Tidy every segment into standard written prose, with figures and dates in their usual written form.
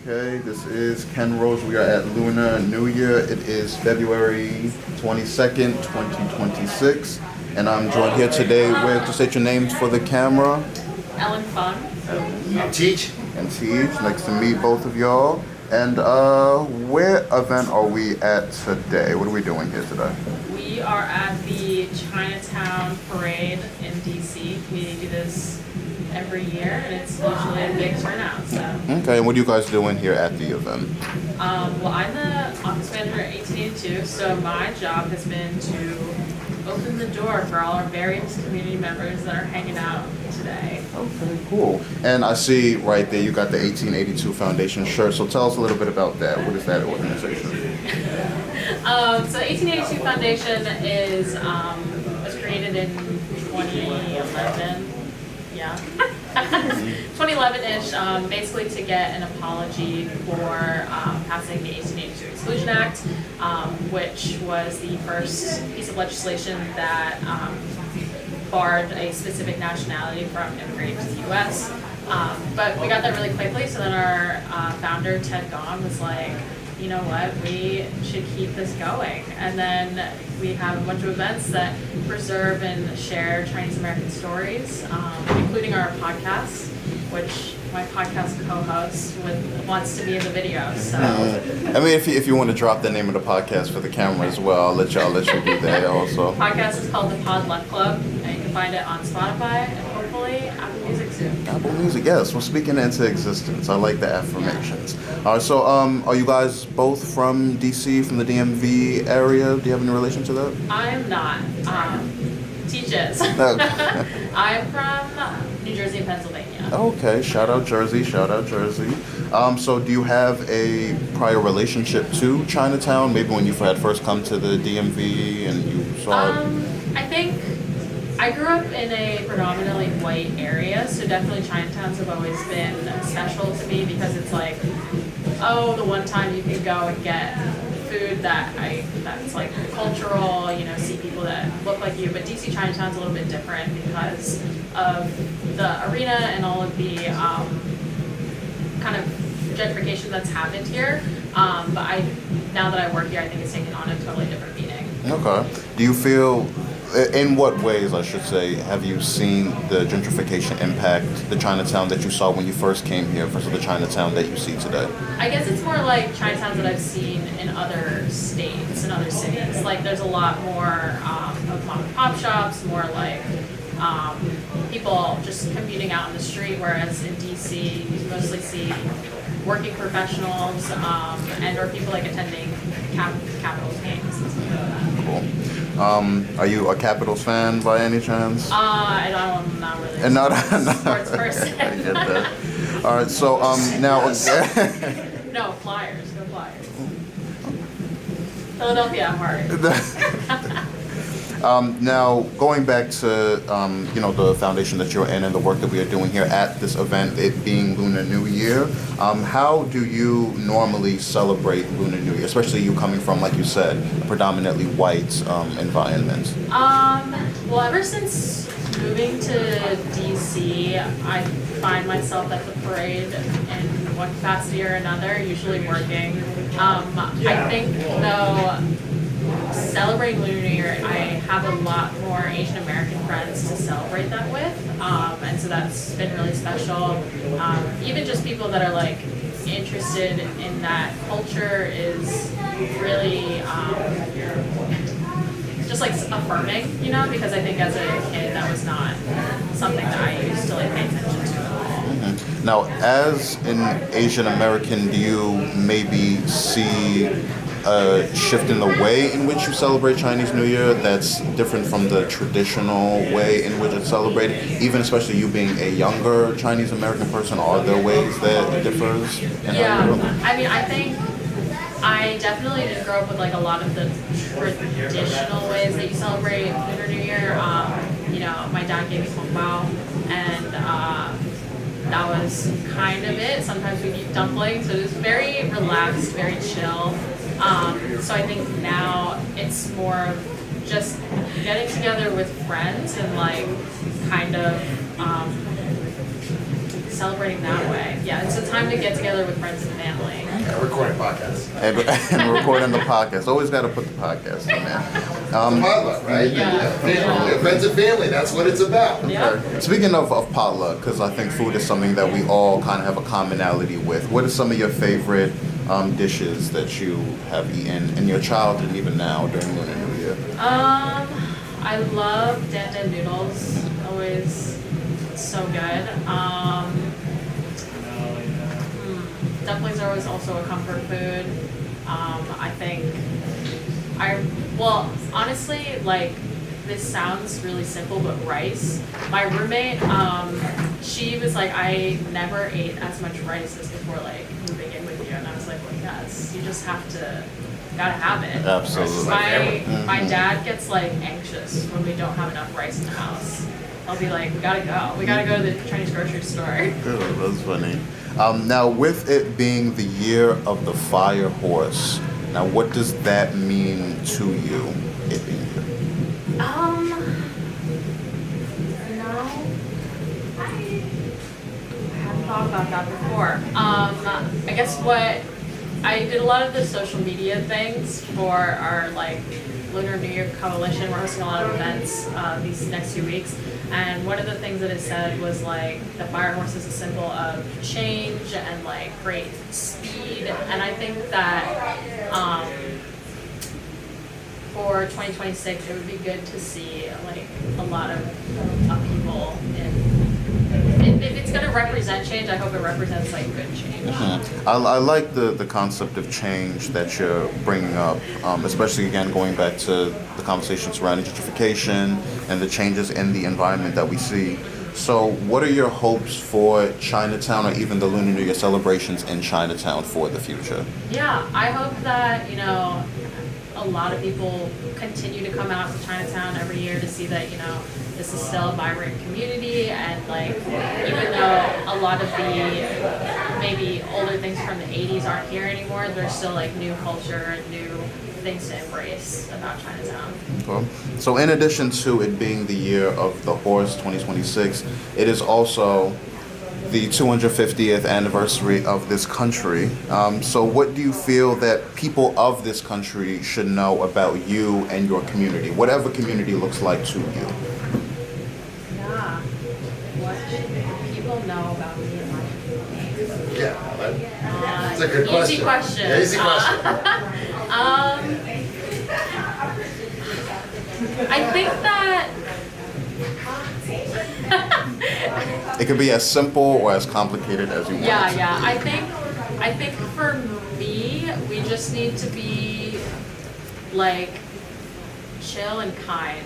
Okay, this is Ken Rose. We are at Lunar New Year. It is February 22nd, 2026. And I'm joined here today with, to state your names for the camera. Ellen Feng. I'm Teach. And Teach. Nice to meet both of y'all. And where event are we at today? What are we doing here today? We are at the Chinatown parade in DC. We do this every year, and it's usually a big turnout. So. Okay, and what are you guys doing here at the event? Well, I'm the office manager at 1882, so my job has been to open the door for all our various community members that are hanging out today. Okay, cool. And I see right there you got the 1882 Foundation shirt, so tell us a little bit about that. What is that organization? So 1882 Foundation is was created in 2011. Yeah. 2011-ish, basically to get an apology for passing the 1882 Exclusion Act, which was the first piece of legislation that barred a specific nationality from immigrating to the U.S. But we got that really quickly, so then our founder, Ted Gong, was like, you know what, we should keep this going. And then we have a bunch of events that preserve and share Chinese American stories, including our podcast, which my podcast co-host wants to be in the video. So, I mean, if you want to drop the name of the podcast for the camera as well, I'll let you do that also. The podcast is called The Pod Left Club, and you can find it on Spotify and hopefully Apple Music soon. Apple Music, yes. We're speaking into existence. I like the affirmations. All right, so are you guys both from DC, from the DMV area? Do you have any relation to that? I'm not. Teaches. I'm from New Jersey and Pennsylvania. Okay, shout out Jersey. So do you have a prior relationship to Chinatown? Maybe when you had first come to the DMV and you saw it? I think I grew up in a predominantly white area, so definitely Chinatowns have always been special to me because it's like, oh, the one time you can go and get food that's like cultural, see people that look like you. But DC Chinatown's a little bit different because of the arena and all of the kind of gentrification that's happened here. But now that I work here, I think it's taken on a totally different meaning. Okay. Do you feel, in what ways, I should say, have you seen the gentrification impact the Chinatown that you saw when you first came here versus the Chinatown that you see today? I guess it's more like Chinatowns that I've seen in other states and other cities. Like there's a lot more of mom and pop shops, more like people just commuting out in the street, whereas in DC you mostly see working professionals and or people like attending Capitals games and stuff like that. Cool. Are you a Capitals fan by any chance? I'm not really And not sports person. I get that. All right, so now. No, Flyers. Go Flyers. Philadelphia at heart. Now, going back to the foundation that you're in and the work that we are doing here at this event, it being Lunar New Year, how do you normally celebrate Lunar New Year, especially you coming from, like you said, a predominantly white environment? Well, ever since moving to DC, I find myself at the parade in one capacity or another, usually working. I think, though, celebrating Lunar New Year, I have a lot more Asian American friends to celebrate that with, and so that's been really special. Even just people that are like interested in that culture is really just like affirming, because I think as a kid that was not something that I used to like pay attention to. Mm-hmm. Now, as an Asian American, do you maybe see a shift in the way in which you celebrate Chinese New Year that's different from the traditional way in which it's celebrated? Even especially you being a younger Chinese American person, are there ways that it differs? Yeah, I mean, I think I definitely didn't grow up with like a lot of the traditional ways that you celebrate Lunar New Year. My dad gave me Feng and that was kind of it. Sometimes we'd eat dumplings, so it was very relaxed, very chill. So I think now it's more of just getting together with friends and like kind of celebrating that way. Yeah, it's a time to get together with friends and family. Yeah, recording podcasts. And recording the podcast. Always got to put the podcast in there. Potluck, right? Yeah. Family, friends and family, that's what it's about. Yeah. Speaking of potluck, because I think food is something that we all kind of have a commonality with, what are some of your favorite dishes that you have eaten in your childhood and even now during Lunar New Year? I love dan noodles. Always so good. Dumplings are always also a comfort food. I think honestly, like, this sounds really simple, but rice. My roommate, she was like, I never ate as much rice as before, like, moving in with you. And I was like, well, yes, you just gotta have it. Absolutely. My dad gets, like, anxious when we don't have enough rice in the house. I'll be like, we gotta go to the Chinese grocery store. Oh, that's funny. Now, with it being the year of the fire horse, now what does that mean to you, it being here? I hadn't thought about that before. I guess what I did a lot of the social media things for our, like, Lunar New Year coalition. We're hosting a lot of events these next few weeks, and one of the things that it said was, like, the fire horse is a symbol of change and, like, great speed. And I think that for 2026, it would be good to see, like, a lot of people if it's going to represent change, I hope it represents, like, good change. I like the concept of change that you're bringing up, especially, again, going back to the conversations surrounding gentrification and the changes in the environment that we see. So what are your hopes for Chinatown or even the Lunar New Year celebrations in Chinatown for the future? Yeah, I hope that, a lot of people continue to come out to Chinatown every year to see that, this is still a vibrant community, and, like, even though a lot of the maybe older things from the 80s aren't here anymore, there's still, like, new culture and new things to embrace about Chinatown. Okay. So in addition to it being the year of the horse 2026, it is also the 250th anniversary of this country. So what do you feel that people of this country should know about you and your community, whatever community looks like to you? Yeah. What should people know about me and my community? Yeah, that's a good question. Easy question. Yeah, easy question. I think that It could be as simple or as complicated as you want. Yeah. I think for me, we just need to be, like, chill and kind.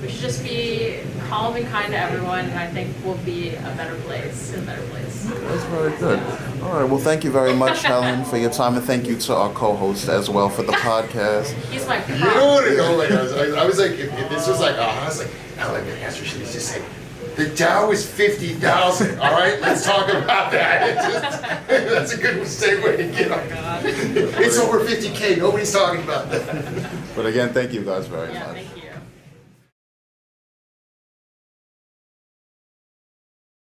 We should just be calm and kind to everyone, and I think we'll be a better place. That's very good. All right. Well, thank you very much, Helen, for your time, and thank you to our co-host as well for the podcast. He's my You know what? I was like, if this was like, I was like, now let me answer. She was just like, the Dow is 50,000. All right, let's talk about that. That's a good segue to get on. It's over 50K. Nobody's talking about that. But again, thank you guys very Yeah, much. thank you.